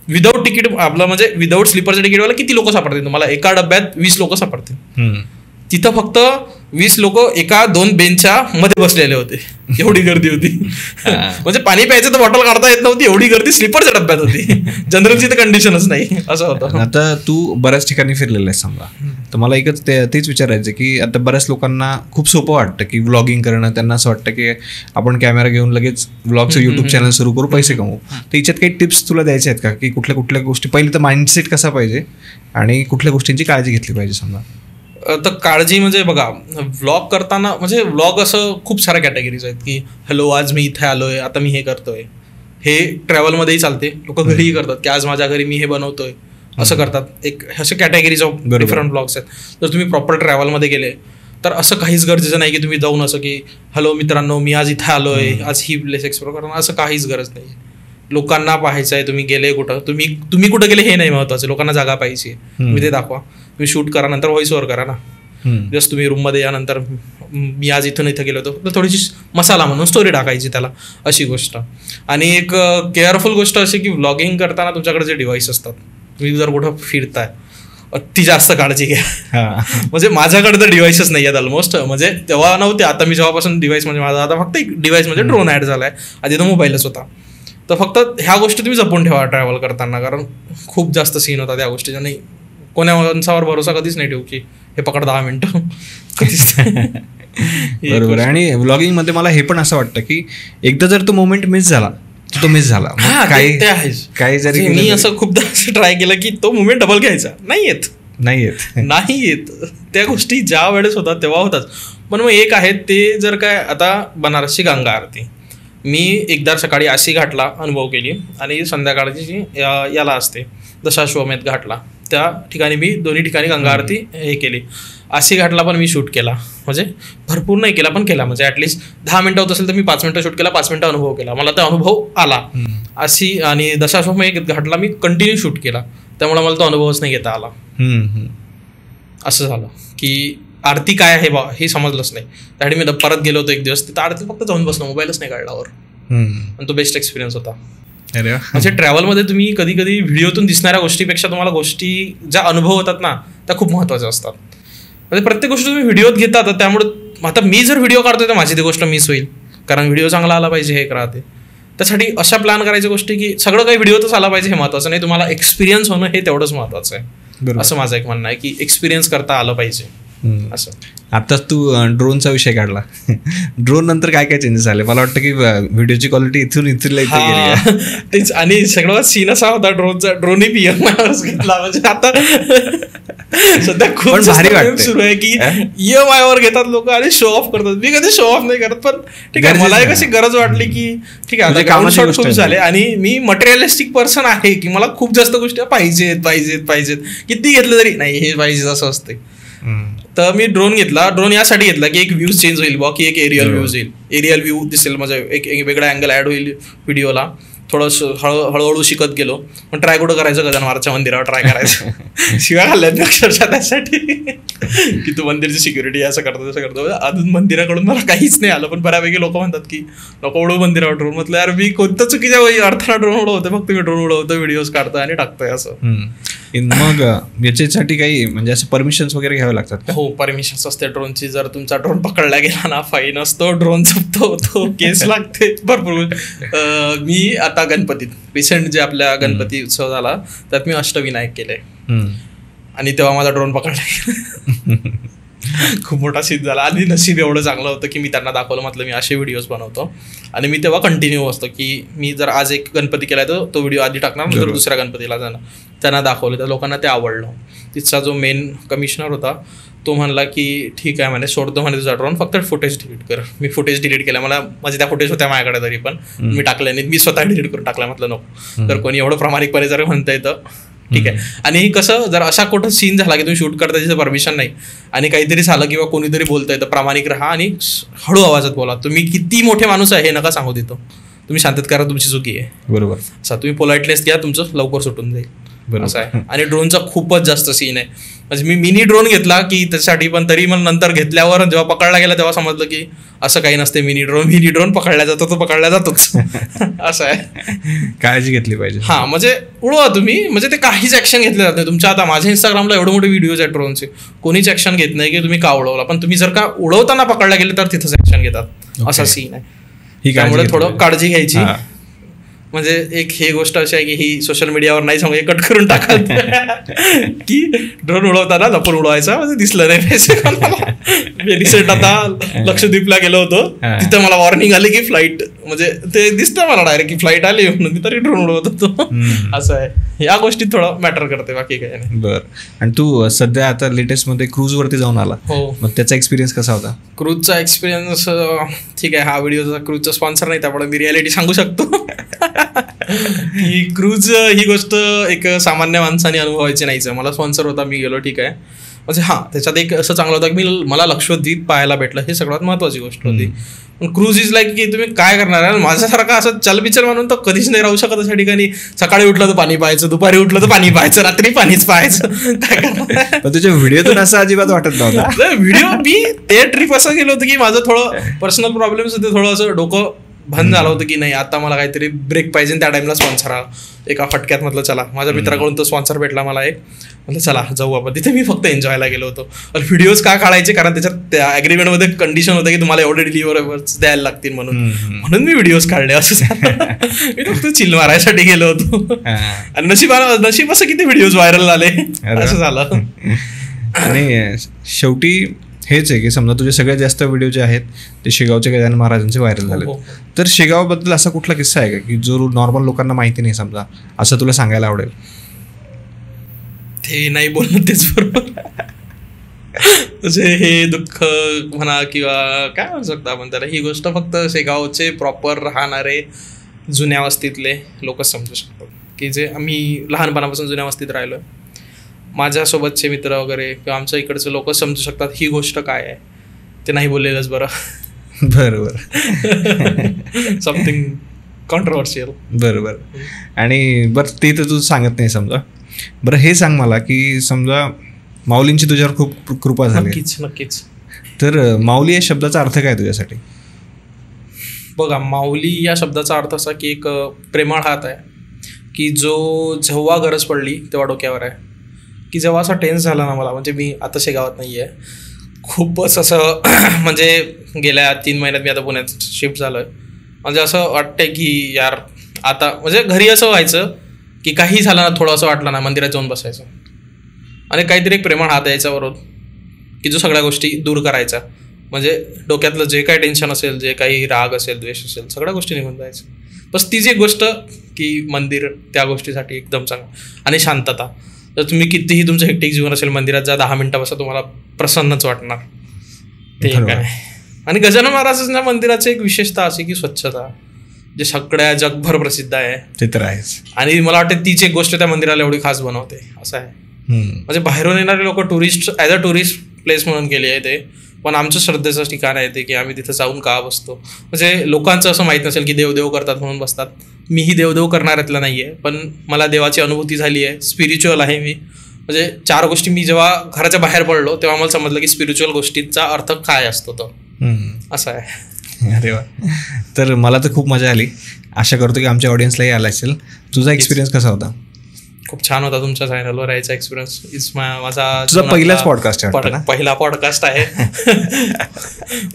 विदाऊट तिकीट आपलं म्हणजे विदाऊट स्लीपरच्या तिकीटवाला किती लोक सापडतील तुम्हाला? एका डब्यात 20 लोक सापडतील. तिथं फक्त 20 लोक एका 2 बेंचच्या मध्ये बसलेले होते, एवढी गर्दी होती. म्हणजे पाणी प्यायचं तर बॉटल काढता येत नव्हती, एवढी गर्दी स्लीपरच्या डब्यात होती. जनरलची तर कंडिशनच नाही, असं होतं. आता तू बऱ्याच ठिकाणी फिरलेला आहे समजा, तर मला एकच तेच विचारायचं की आता बऱ्याच लोकांना खूप सोपं वाटतं की व्लॉगिंग करणं. त्यांना असं वाटतं की आपण कॅमेरा घेऊन लगेच व्लॉगचं युट्यूब चॅनल सुरू करू, पैसे कमवू. तर याच्यात काही टिप्स तुला द्यायचे आहेत का की कुठल्या गोष्टी, पहिली तर माइंडसेट कसा पाहिजे आणि कुठल्या गोष्टींची काळजी घेतली पाहिजे समजा? तर काळजी म्हणजे बघा, व्लॉग करताना म्हणजे व्लॉग असं खूप साऱ्या कॅटेगरीज आहेत की हॅलो आज मी इथे आलोय, आता मी हे करतोय. हे ट्रॅव्हलमध्येही चालते, लोक घरीही करतात की आज माझ्या घरी मी हे बनवतोय, असं करतात. एक असे कॅटेगरीज ऑफ डिफरंट व्लॉग्स आहेत. जर तुम्ही प्रॉपर ट्रॅव्हलमध्ये गेले तर असं काहीच गरजेचं नाही की तुम्ही जाऊन असं की हॅलो मित्रांनो मी आज इथे आलोय, आज ही प्लेस एक्सप्लोर करणं, असं काहीच गरज नाही. लोकांना पाहायचं आहे तुम्ही गेले कुठं, तुम्ही कुठं गेले हे नाही महत्वाचं, लोकांना जागा पाहिजे, तुम्ही ते दाखवा. तुम्ही शूट करा, नंतर व्हॉइस ओव्हर करा ना. जस्ट तुम्ही रूममध्ये या, नंतर मी आज इथून गेलो होतो, तर थोडीशी मसाला म्हणून स्टोरी टाकायची त्याला, अशी गोष्ट. आणि एक केअरफुल गोष्ट अशी की व्लॉगिंग करताना तुमच्याकडे जे डिव्हाइस असतात, तुम्ही जर कुठं फिरताय ती जास्त काळजी घ्या. म्हणजे माझ्याकडे तर डिव्हाइसच नाही आहेत ऑलमोस्ट, म्हणजे तेव्हा नव्हते. आता मी जेव्हापासून डिव्हाइस म्हणजे माझा आता फक्त एक डिव्हाइस म्हणजे ड्रोन ॲड झालाय, आधी तर मोबाईलच होता. तर फक्त ह्या गोष्टी तुम्ही जपून ठेवा ट्रॅव्हल करताना, कारण खूप जास्त सीन होता त्या गोष्टीच्या. नाही कोण्या माणसावर भरोसा कधीच नाही ठेवू की हे पकड 10 मिनिटं कधीच. बरोबर. आणि व्लॉगिंगमध्ये मला हे पण असं वाटतं की एकदा जर तो मोमेंट मिस झाला तर तो मिस झाला. काही जरी मी असं खूपदा असं ट्राय केलं की तो मोमेंट डबल घ्यायचा, नाही येत. त्या गोष्टी ज्या वेळेस होतात तेव्हा होतात. पण मग एक आहे ते, जर काय आता बनारसची गंगा आरती मी एकदा सकाळी आशी घाटला अनुभव केली आणि संध्याकाळची याला असते दशाश्वमेध घाटला, त्या ठिकाणी मी दोन्ही ठिकाणी गंगा आरती हे केली. आशी घाटला पण मी शूट केला, म्हणजे भरपूर नाही केला पण केला. म्हणजे ॲटलिस्ट 10 मिनिटं होत असेल तर मी 5 मिनिटं शूट केला, 5 मिनिटं अनुभव केला, मला तो अनुभव आला. आशी आणि दशाश्वमेध घाटला मी कंटिन्यू शूट केला, त्यामुळे मला तो अनुभवच नाही घेता आला. असं झालं की आरती काय आहे बा हे समजलंच नाही. त्यासाठी मी परत गेलो होतो एक दिवस, तिथं आरती फक्त जाऊन बसलो, मोबाईलच नाही काढल्यावर. आणि तो बेस्ट एक्सपिरियन्स होता. अरे वा. म्हणजे ट्रॅव्हलमध्ये तुम्ही कधी कधी व्हिडिओतून दिसणाऱ्या गोष्टीपेक्षा तुम्हाला गोष्टी ज्या अनुभव होतात ना त्या खूप महत्त्वाच्या असतात. म्हणजे प्रत्येक गोष्ट तुम्ही व्हिडिओत घेता तर त्यामुळे आता मी जर व्हिडिओ काढतोय तर माझी ती गोष्ट मिस होईल, कारण व्हिडिओ चांगला आला पाहिजे हे एक राहते. त्यासाठी अशा प्लॅन करायच्या गोष्टी की सगळं काही व्हिडिओतच आला पाहिजे हे महत्त्वाचं नाही, तुम्हाला एक्सपिरियन्स होणं हे तेवढंच महत्त्वाचं आहे, असं माझं एक म्हणणं आहे की एक्सपिरियन्स करता आलं पाहिजे असं. आताच तू ड्रोनचा विषय काढला. ड्रोन नंतर काय काय चेंजेस झाले? मला वाटतं की व्हिडिओची क्वालिटी इथून इथे तेच. आणि सगळं सीन असा होता ड्रोनचा, ड्रोनही PMI घेतला. म्हणजे आता सध्या खूप भारी वाटतं सुरू आहे की EMI वर घेतात लोक आणि शो ऑफ करतात. मी कधी शो ऑफ नाही करत, पण ठीक आहे मला एक अशी गरज वाटली की ठीक आहे आता शॉट खूप झाले आणि मी मटेरियलिस्टिक पर्सन आहे की मला खूप जास्त गोष्टी पाहिजेत किती घेतलं तरी नाही हे पाहिजे असं असते. तर मी ड्रोन घेतला. ड्रोन यासाठी घेतला की एक व्ह्यूज चेंज होईल बा, की एक एरियल व्ह्यूज येईल, एरियल व्ह्यू दिसेल, म्हणजे एक वेगळा अँगल ऍड होईल व्हिडिओला. थोडंसं हळूहळू शिकत गेलो. पण ट्राय कुठं करायचं, गजाननच्या मंदिरावर ट्राय करायचं. शिवाय खाल्ल्यात अक्षरशः त्यासाठी की तू मंदिरची सिक्युरिटी असं करतो तसं करतो. अजून मंदिराकडून मला काहीच नाही आलं, पण बऱ्यापैकी लोक म्हणतात की नको उडवू मंदिरावर ड्रोन. म्हटलं यार मी कोणत्या चुकीच्या अर्थानं ड्रोन उडवतो, फक्त मी ड्रोन उडवतो, व्हिडिओज काढतोय आणि टाकतोय असं. मग याच्यासाठी काही म्हणजे असं परमिशन्स वगैरे घ्यावे लागतात का? हो, परमिशन्स असते ड्रोनची. जर तुमचा ड्रोन पकडला गेला ना फाईन असतो, ड्रोन जप्त होतो, केस लागते भरपूर. मी आता गणपतीत रिसेंट जे आपल्या गणपती उत्सव झाला त्यात मी अष्टविनायक केले आणि तेव्हा माझा ड्रोन पकडला गेला. खूप मोठा सीन झाला. आणि नशीब एवढं चांगलं होतं की मी त्यांना दाखवलं, म्हटलं मी असे व्हिडिओज बनवतो. आणि मी तेव्हा कंटिन्यू असतो की मी जर आज एक गणपती केलाय तर तो व्हिडिओ आधी टाकणार, नंतर दुसऱ्या गणपतीला जाणार. त्यांना दाखवलं, त्या लोकांना ते आवडलं. तिथचा जो मेन कमिशनर होता तो म्हणला की ठीक आहे म्हणे, सोडतो म्हणे तुझा ड्रोन, फक्त फुटेज डिलीट कर. मी फुटेज डिलीट केला. मला माझे त्या फुटेज होत्या माझ्याकडे तरी पण मी टाकल्या नाहीत, मी स्वतः डिलीट करून टाकला. म्हटलं नको, तर कोणी एवढं प्रामाणिकपणे जर म्हणता येतं ठीक आहे. आणि कसं जर अशा कुठं सीन झाला की तुम्ही शूट करता त्याचं परमिशन नाही आणि काहीतरी झालं किंवा कोणीतरी बोलतंय तर प्रामाणिक राहा आणि हळू आवाजात बोला. तुम्ही किती मोठे माणूस आहे हे नका सांगू देतो, तुम्ही शांतत करा, तुमची चुकी आहे. बरोबर. असं तुम्ही पोलाइटनेस घ्या, तुमचं लवकर सुटून जाईल असं आहे. आणि ड्रोनचा खूपच जास्त सीन आहे. म्हणजे मी मिनी ड्रोन घेतला की त्यासाठी, पण तरी मला नंतर घेतल्यावर जेव्हा पकडला गेला तेव्हा समजलं की असं काही नसते. मिनी ड्रोन पकडला जातो तो पकडला जातोच असं आहे. काळजी घेतली पाहिजे. हा, म्हणजे उडवा तुम्ही, म्हणजे ते काहीच ऍक्शन घेतले जात नाही तुमच्या. आता माझ्या इंस्टाग्रामला एवढे मोठे व्हिडिओज आहेत ड्रोनचे, कोणीच ऍक्शन घेत नाही की तुम्ही का उडवला, पण तुम्ही जर का उडवताना पकडला गेले तर तिथंच ऍक्शन घेतात. असा सीन आहे. त्यामुळे थोडं काळजी घ्यायची. म्हणजे एक ही गोष्ट अशी आहे की ही सोशल मीडियावर नाही सांगू, कट करून टाकाल की ड्रोन उडवताना लपून उडवायचा, म्हणजे दिसलं नाही पैसे. मी रिसेंट आता लक्षद्वीपला गेलो होतो, तिथं मला वॉर्निंग आली की फ्लाईट, म्हणजे ते दिसतं मला डायरेक्ट की फ्लाईट आली म्हणून, मी तरी ड्रोन उडवत होतो. असं आहे. या गोष्टीत थोडं मॅटर करते, बाकी काही नाही. बरं. आणि तू सध्या आता लेटेस्ट मध्ये क्रूज वरती जाऊन आला. हो. मग त्याचा एक्सपिरियन्स कसा होता? क्रूजचा एक्सपिरियन्स ठीक आहे. हा व्हिडिओचा क्रूजचा स्पॉन्सर नाही, त्यामुळे मी रियालिटी सांगू शकतो की क्रूज ही गोष्ट एक सामान्य माणसाने अनुभवायची नाहीच आहे. मला स्पॉन्सर होता, मी गेलो ठीक आहे. म्हणजे हां, त्याच्यात एक असं चांगलं होतं की मला लक्षद्वीप पाहायला भेटलं, हे सगळ्यात महत्त्वाची गोष्ट होती. पण क्रूज इज लाईक की तुम्ही काय करणार आहे. माझ्यासारखा असं चलबिचल म्हणून तर कधीच नाही राहू शकत अशा ठिकाणी. सकाळी उठलं तर पाणी पाहायचं, दुपारी उठलं तर पाणी पाहायचं, रात्री पाणीच पाहायचं. काय करणार. पण तुझ्या व्हिडिओतून असं अजिबात वाटत नव्हतं. व्हिडिओ मी ते ट्रिप असं गेलो होतं की माझं थोडं पर्सनल प्रॉब्लेम्स होते, थोडं असं डोकं भन झालं होतं की नाही आता मला काहीतरी ब्रेक पाहिजे. त्या टाइमला स्पॉन्सर आला एका फटक्यात. म्हटलं चला, माझ्या मित्राकडून तो स्पॉन्सर भेटला मला एक, म्हटलं चला जाऊ आपण. तिथे मी फक्त एन्जॉयला गेलो होतो. आणि व्हिडिओज का काढायचे, कारण त्याच्यात ॲग्रीमेंटमध्ये कंडिशन होतं की तुम्हाला एवढे डिलिव्हरेबल्स द्यायला लागतील म्हणून मी व्हिडिओज काढले. असं मी फक्त चिल मारायसाठी गेलो होतो. आणि नशीब असं किती व्हिडिओज व्हायरल झाले, असं झालं. आणि शेवटी हेच आहे की समजा तुझे सगळ्यात जास्त व्हिडिओ जे आहेत ते शेगावच्या गजानन महाराजांचे व्हायरल झाले. तर शेगावबद्दल असा कुठला किस्सा आहे का की जो नॉर्मल लोकांना माहिती नाही, समजा असं तुला सांगायला आवडेल? ते नाही बोलणं तेच बरोबर. म्हणजे हे दुःख म्हणा किंवा काय म्हणू शकतो आपण त्याला, ही गोष्ट फक्त शेगावचे प्रॉपर राहणारे जुन्या वस्तीतले लोक समजू शकतात, की जे आम्ही लहानपणापासून जुन्या वस्तीत राहिलो. माझ्यासोबतचे मित्र वगैरे किंवा आमच्या इकडचे लोक समजू शकतात ही गोष्ट काय आहे. ते नाही बोललेलंच बरं. बरोबर. Something controversial. बरोबर. आणि बरं ते तर तू सांगत नाही समजा. बरं हे सांग मला की समजा माऊलींची तुझ्यावर खूप कृपा झाली. नक्कीच. तर माऊली या शब्दाचा अर्थ काय तुझ्यासाठी? बघा, माऊली या शब्दाचा अर्थ असा की एक प्रेमळ हात आहे, की जो जेव्हा गरज पडली तेव्हा डोक्यावर आहे. की जेव्हा असा टेन्स झाला ना मला, म्हणजे मी आता शेगावात नाही आहे, खूपच असं म्हणजे गेल्या 3 महिन्यात मी आता पुण्यात शिफ्ट झालो आहे. म्हणजे असं वाटतंय की यार आता म्हणजे घरी असं व्हायचं की काही झालं ना, थोडं असं वाटलं ना, मंदिरात जाऊन बसायचं आणि काहीतरी एक प्रेमळ हात यायचा बरोबर, की जो सगळ्या गोष्टी दूर करायचा. म्हणजे डोक्यातलं जे काही टेन्शन असेल, जे काही राग असेल, द्वेष असेल, सगळ्या गोष्टी निघून जायचं. बस तीच एक गोष्ट की मंदिर त्या गोष्टीसाठी एकदम चांगलं. आणि शांतता. तर तुम्ही कितीही तुमचं हेक्टिक जीवन असेल, मंदिरात जा, 10 मिनिटं बसा, तुम्हाला प्रसन्नच वाटणार. ते काय. आणि गजानन महाराजांच्या मंदिराची एक विशेषता अशी की स्वच्छता, जे सगळ्या जगभर प्रसिद्ध आहे. ते तर आहेच. आणि मला वाटतं तीच एक गोष्ट त्या मंदिराला एवढी खास बनवते, असं आहे. म्हणजे बाहेरून येणारे लोक tourist as a tourist place म्हणून गेले आहे ते, पण आमचं श्रद्धेचं ठिकाण आहे ते, की आम्ही तिथं जाऊन का बसतो. म्हणजे लोकांचं असं माहीत नसेल की देवदेव करतात म्हणून बसतात. मीही देवदेव करणाऱ्यातला नाही आहे, पण मला देवाची अनुभूती झाली आहे. स्पिरिच्युअल आहे मी. म्हणजे 4 गोष्टी मी जेव्हा घराच्या बाहेर पडलो तेव्हा मला समजलं की स्पिरिच्युअल गोष्टींचा अर्थ काय असतो तो, असं आहे. अरे वा. तर मला तर खूप मजा आली. आशा करतो की आमच्या ऑडियन्सलाही आला असेल. तुझा एक्सपिरियन्स कसा होता? खूप छान होता तुमच्या चॅनलवर यायचा एक्सपिरियन्स. माझा तुझा पहिलाच पॉडकास्ट आहे? पहिला पॉडकास्ट आहे.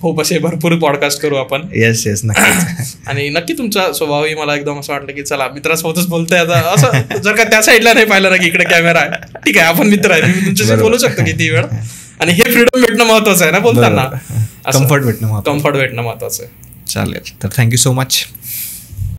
खूप असे भरपूर पॉडकास्ट करू आपण. येस येस, नक्कीच. आणि नक्की तुमचा स्वभावही मला एकदम असं वाटलं की चला मित्रासोबतच बोलतोय आता. असं जर का त्या साईडला नाही पाहिलं ना की इकडे कॅमेरा आहे, ठीक आहे आपण मित्र आहे, मी तुमच्याशी बोलू शकतो किती वेळ. आणि हे फ्रीडम भेटणं महत्वाचं आहे ना बोलताना. कम्फर्ट भेटणं महत्वाचं आहे. चालेल. तर थँक्यू सो मच.